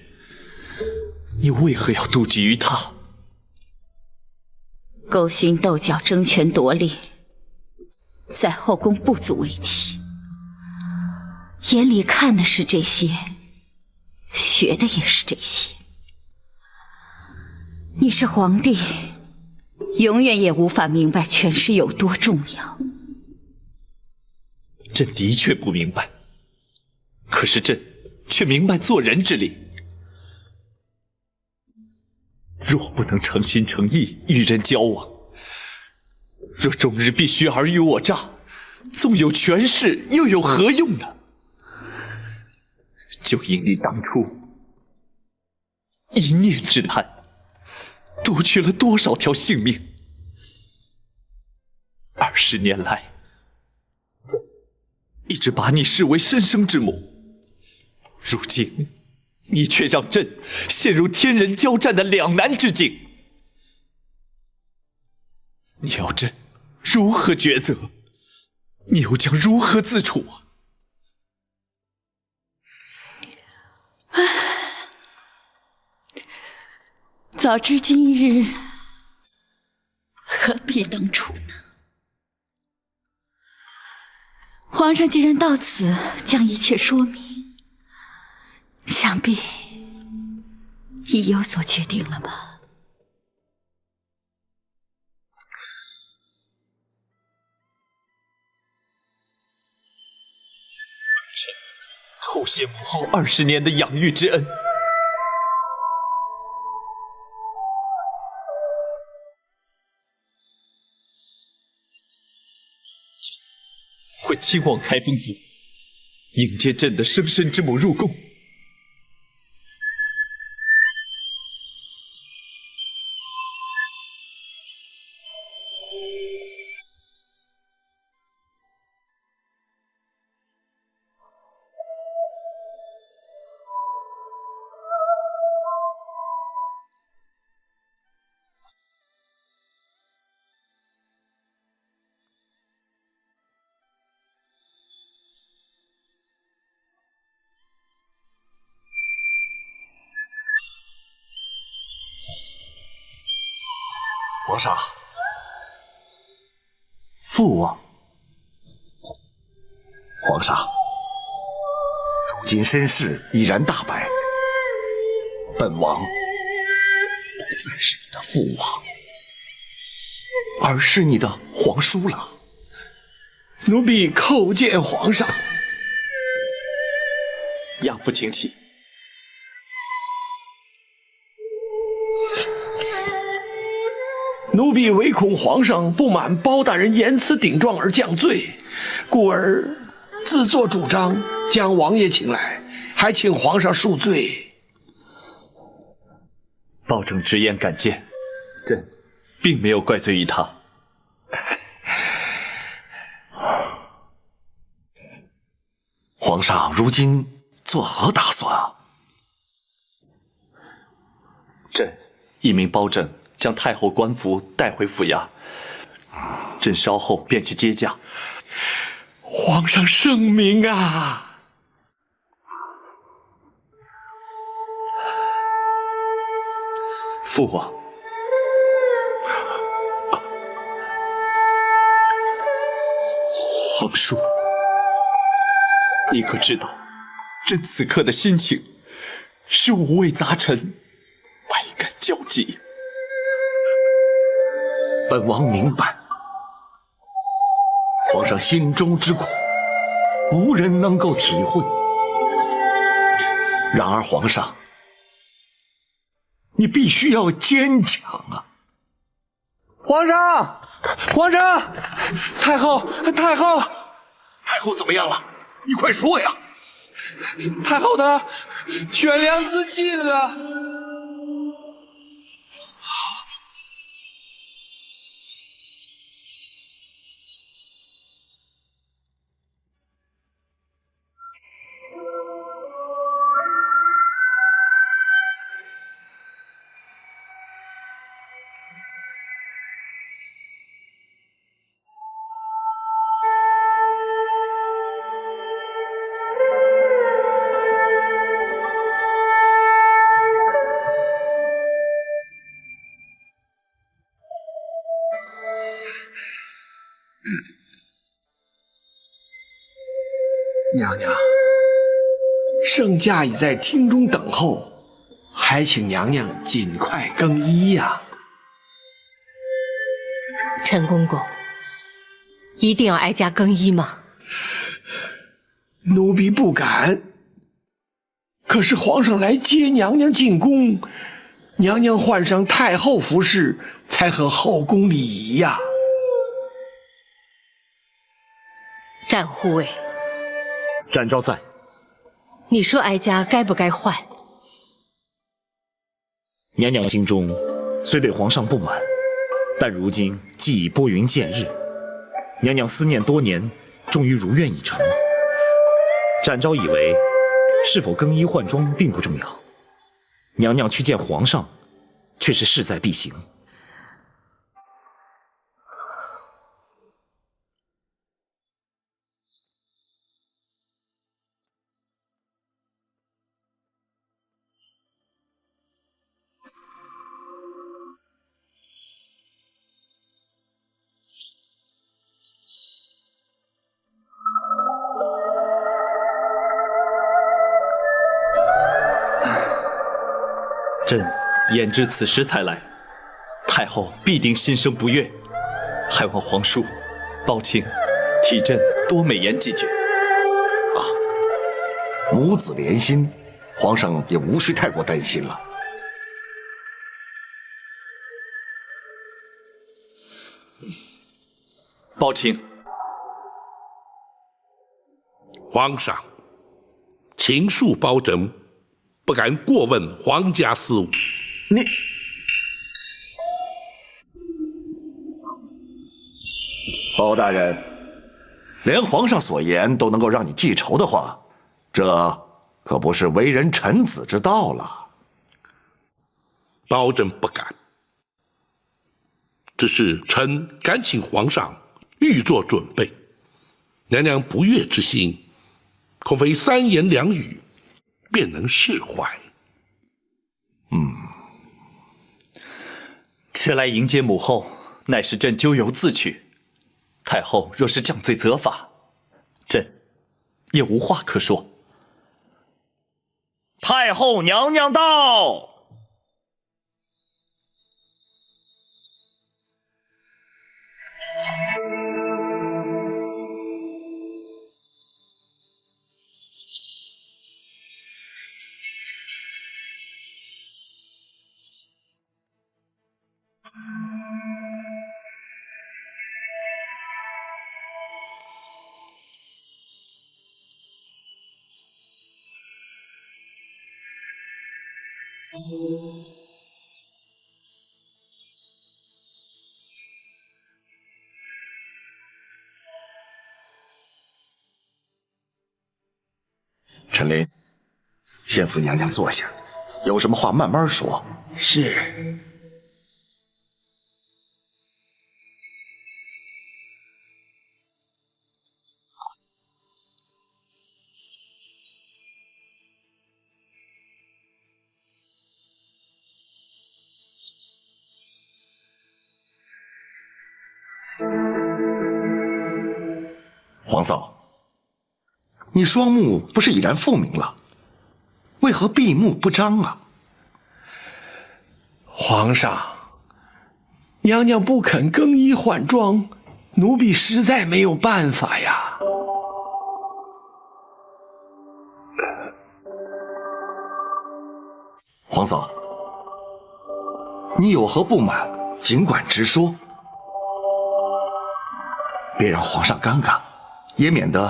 你为何要妒忌于她？勾心斗角、争权夺利，在后宫不足为奇。眼里看的是这些，学的也是这些。你是皇帝，永远也无法明白权势有多重要。朕的确不明白，可是朕却明白做人之理。若不能诚心诚意与人交往，若终日必须尔虞我诈，纵有权势又有何用呢？就因你当初一念之贪，夺去了多少条性命？20年来，一直把你视为身生之母，如今你却让朕陷入天人交战的两难之境。你要朕如何抉择？你又将如何自处啊？早知今日，何必当初呢？皇上既然到此将一切说明，想必已有所决定了吧？臣叩谢母后20年的养育之恩。会亲往开封府，迎接朕的生身之母入宫。皇上，父王，皇上，如今身世已然大白，本王不再是你的父王，而是你的皇叔了。奴婢叩见皇上。养父请起。奴婢唯恐皇上不满包大人言辞顶撞而降罪，故而自作主张将王爷请来，还请皇上恕罪。包拯直言敢谏，朕并没有怪罪于他。皇上如今作何打算啊？朕一命包拯将太后官服带回府衙，朕稍后便去接驾。皇上圣明啊！父王，皇叔，你可知道，朕此刻的心情是五味杂陈，百感交集。本王明白，皇上心中之苦，无人能够体会。然而，皇上，你必须要坚强啊！皇上，皇上，太后，太后，太后怎么样了？你快说呀！太后的悬梁自尽了。娘娘，圣驾已在厅中等候，还请娘娘尽快更衣呀。陈公公，一定要哀家更衣吗？奴婢不敢。可是皇上来接娘娘进宫，娘娘换上太后服饰，才合后宫礼仪呀。战护卫，展昭在。你说哀家该不该换？娘娘心中虽对皇上不满，但如今既已拨云见日，娘娘思念多年，终于如愿以偿。展昭以为是否更衣换装并不重要，娘娘去见皇上却是势在必行。朕焉知此时才来，太后必定心生不悦，还望皇叔、包卿替朕多美言几句。母子连心，皇上也无需太过担心了。包卿，皇上，秦恕包拯不敢过问皇家事务。你包大人，连皇上所言都能够让你记仇的话，这可不是为人臣子之道了。包拯不敢，只是臣敢请皇上预做准备。娘娘不悦之心，恐非三言两语便能释怀。迟来迎接母后，乃是朕咎由自取。太后若是降罪责罚，朕也无话可说。太后娘娘到。陈琳，先扶娘娘坐下，有什么话慢慢说。是。皇嫂，你双目不是已然复明了，为何闭目不张啊？皇上，娘娘不肯更衣换装，奴婢实在没有办法呀。皇嫂，你有何不满，尽管直说，别让皇上尴尬，也免得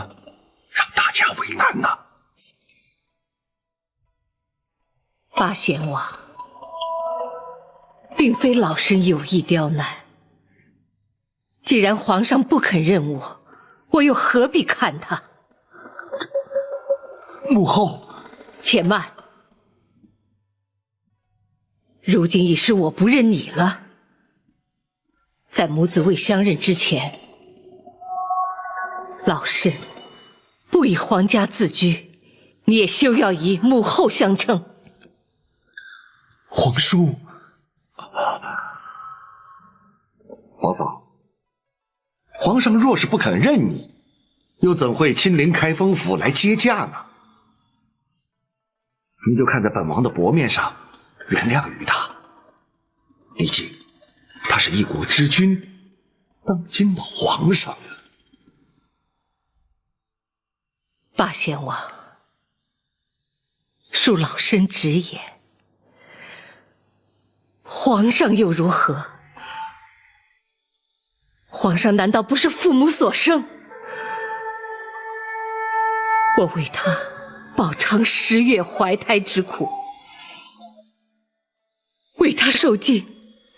让大家为难呐。八贤王，并非老身有意刁难。既然皇上不肯认我，我又何必看他？母后，且慢。如今已是我不认你了。在母子未相认之前，老身不以皇家自居，你也休要以母后相称。皇叔，皇嫂，皇上若是不肯认你，又怎会亲临开封府来接驾呢？你就看在本王的薄面上，原谅于他。毕竟他是一国之君，当今的皇上。八贤王，恕老身直言，皇上又如何？皇上难道不是父母所生？我为他饱尝10月怀胎之苦，为他受尽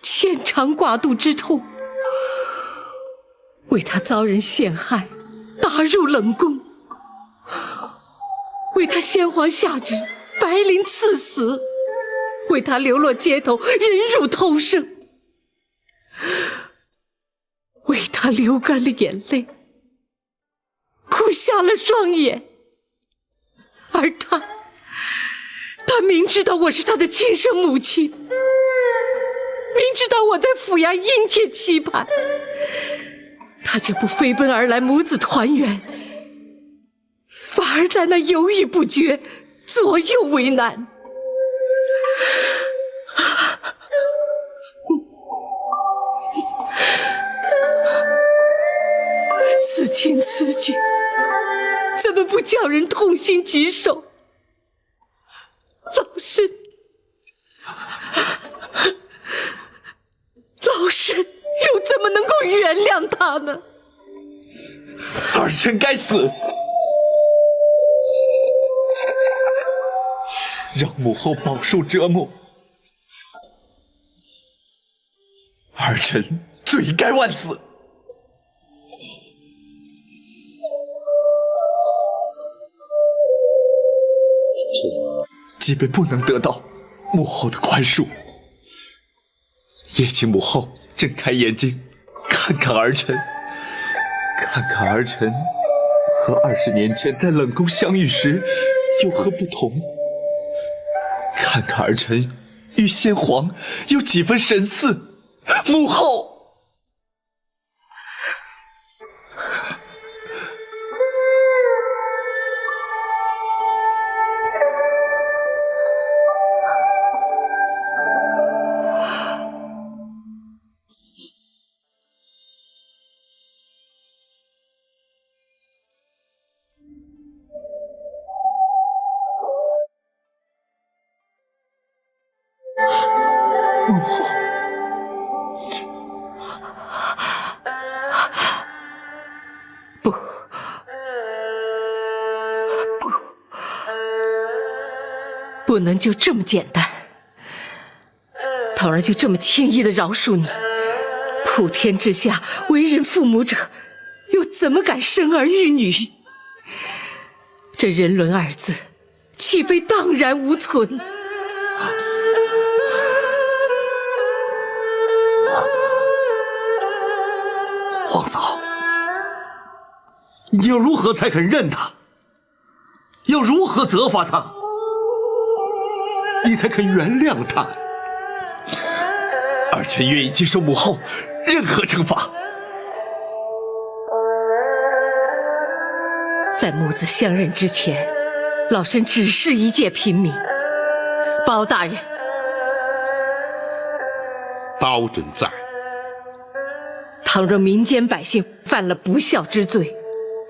牵肠挂肚之痛，为他遭人陷害，打入冷宫，为他先皇下旨，白绫赐死，为他流落街头，忍辱偷生，为他流干了眼泪，哭瞎了双眼。而他明知道我是他的亲生母亲，明知道我在府衙殷切期盼，他却不飞奔而来母子团圆，反而在那犹豫不决，左右为难。此情此景，怎么不叫人痛心疾首？老身又怎么能够原谅他呢？儿臣该死，让母后饱受折磨，儿臣罪该万死。即便不能得到母后的宽恕，也请母后睁开眼睛，看看儿臣，看看儿臣和20年前在冷宫相遇时有何不同，看看儿臣与先皇有几分神似。母后，不能就这么简单。桃儿就这么轻易的饶恕你？普天之下，为人父母者，又怎么敢生儿育女？这人伦二字，岂非荡然无存？皇嫂，你要如何才肯认他？要如何责罚他？你才肯原谅他？儿臣愿意接受母后任何惩罚。在母子相认之前，老身只是一介平民。包大人，包拯在。倘若民间百姓犯了不孝之罪，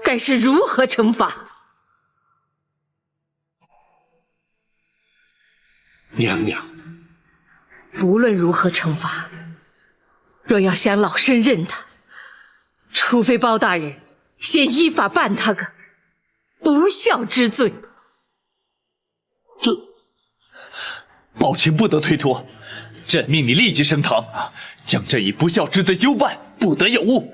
该是如何惩罚？娘娘，不论如何惩罚，若要想老身认他，除非包大人先依法办他个不孝之罪。宝卿不得推脱，朕命你立即升堂，将这一不孝之罪究办，不得有误。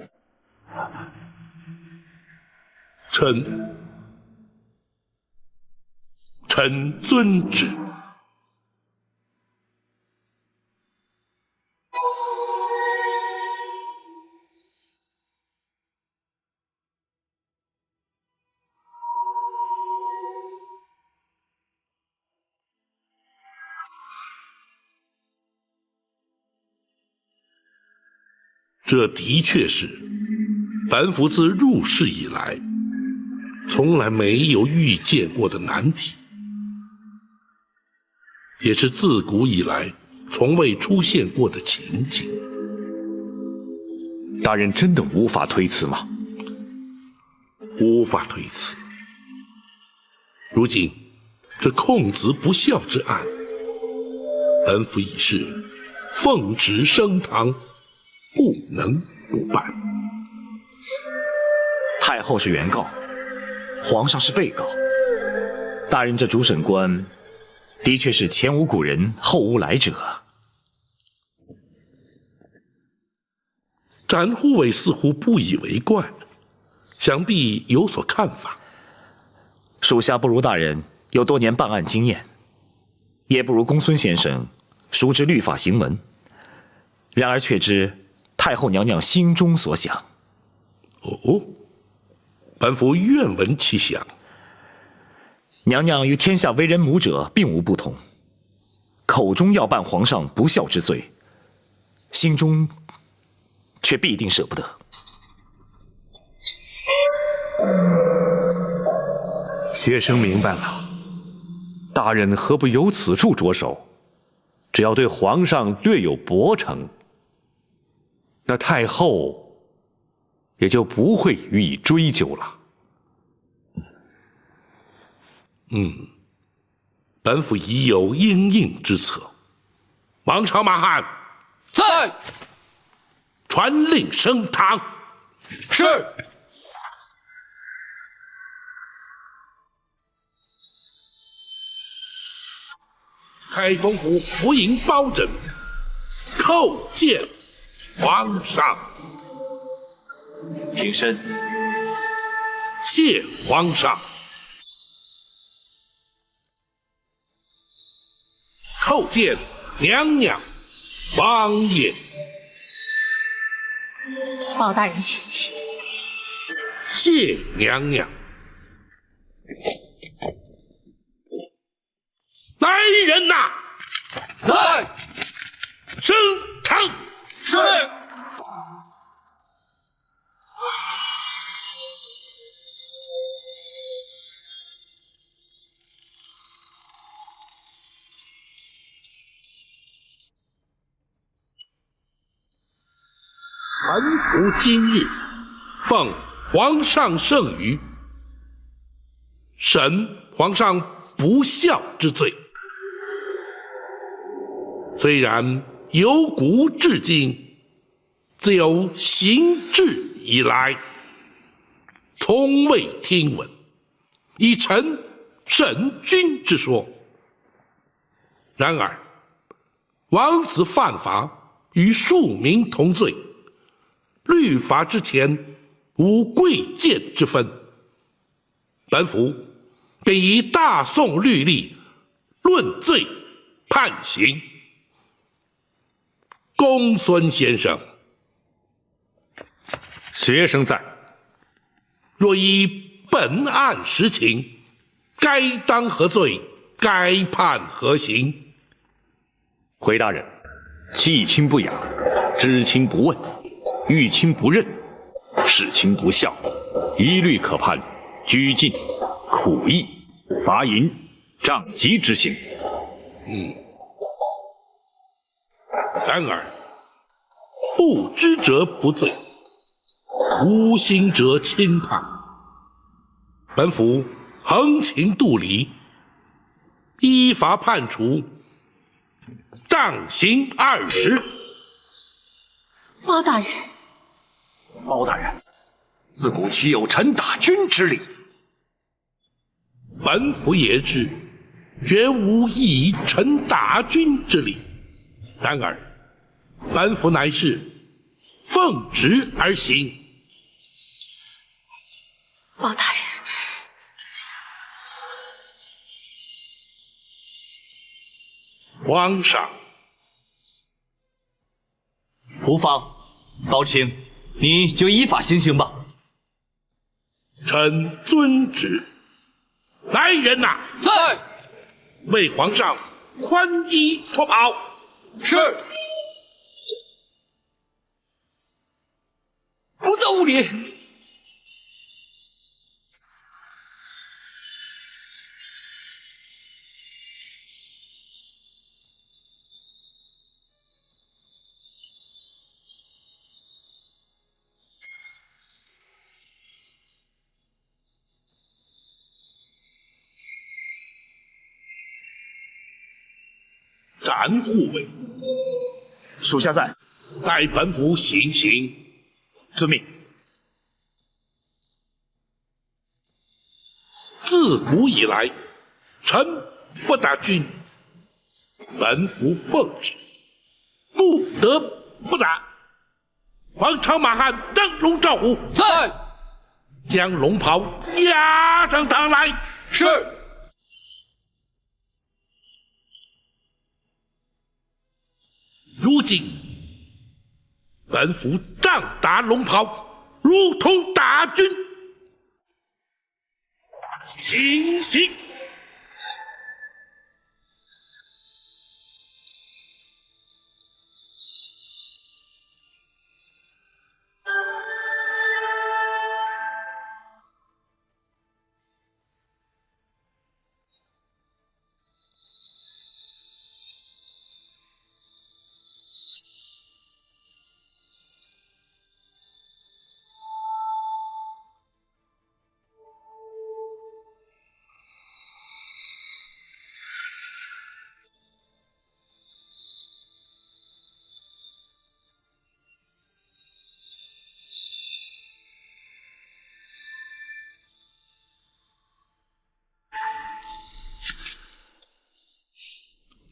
臣遵旨。这的确是本府自入世以来从来没有遇见过的难题，也是自古以来从未出现过的情景。大人真的无法推辞吗？无法推辞。如今这控子不孝之案，本府已是奉旨升堂，不能不办。太后是原告，皇上是被告。大人这主审官，的确是前无古人后无来者。展护卫似乎不以为怪，想必有所看法。属下不如大人有多年办案经验，也不如公孙先生熟知律法行文。然而却知太后娘娘心中所想。哦，本府愿闻其详。娘娘与天下为人母者并无不同，口中要办皇上不孝之罪，心中却必定舍不得。学生明白了，大人何不由此处着手？只要对皇上略有薄惩，那太后也就不会予以追究了。本府已有因应之策。王朝马汉，在。传令升堂。是。开封府府尹包拯叩见皇上。平身。谢皇上。叩见娘娘、王爷。包大人请起。谢娘娘。来人呐！在。升堂。是。本府今日奉皇上圣谕，审皇上不孝之罪。虽然由古至今，自有行制以来，从未听闻以臣审君之说。然而，王子犯法与庶民同罪，律法之前无贵贱之分。本府便以大宋律例论罪判刑。公孙先生，学生在。若依本案实情，该当何罪？该判何刑？回大人，弃亲不雅，知亲不问，遇亲不认，事亲不孝，一律可判拘禁、苦役、罚银、杖击之刑。然而，不知者不罪，无心者轻判。本府横情度理，依法判处杖刑20。包大人，包大人，自古岂有臣打君之理？本府也知，绝无以臣打君之理。然而，本府乃是奉旨而行。包大人，皇上，无妨，包卿，你就依法行刑吧。臣遵旨。来人呐！在。为皇上宽衣脱袍。是。不得无礼！斩护卫，属下在。待本府行刑。遵命。自古以来，臣不打君，本府奉旨，不得不打。王朝马汉灯笼照虎，在。将龙袍押上堂来。是。如今，本府杖打龙袍，如同打君。行刑！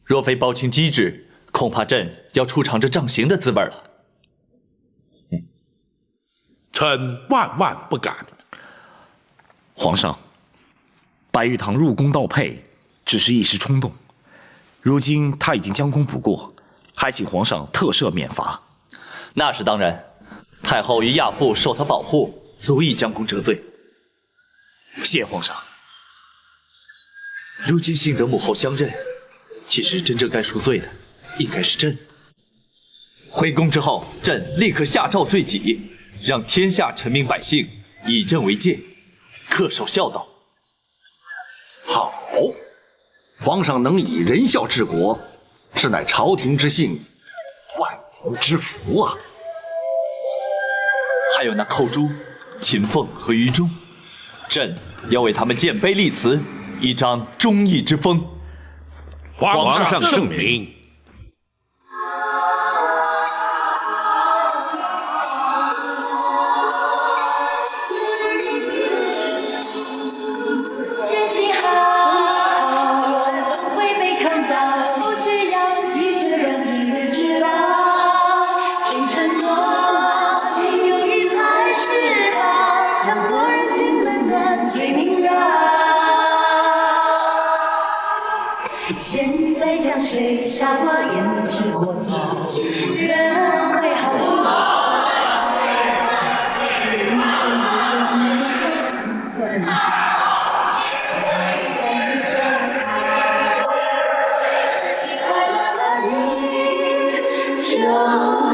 若非包卿机智，恐怕朕要出尝这杖刑的滋味了。臣万万不敢。皇上，白玉堂入宫盗佩，只是一时冲动。如今他已经将功补过，还请皇上特赦免罚。那是当然，太后与亚父受他保护，足以将功折罪。谢皇上。如今幸得母后相认，其实真正该赎罪的应该是朕。回宫之后，朕立刻下诏罪己，让天下臣民百姓以朕为戒，恪守孝道。好，皇上能以仁孝治国，是乃朝廷之幸，万民之福啊！还有那寇珠、秦凤和于忠，朕要为他们建碑立祠，以彰忠义之风。皇上圣明。真心好，从未被看到，不需要拒绝人。水下过胭脂过草，人会好心。人生不算不算啥。 就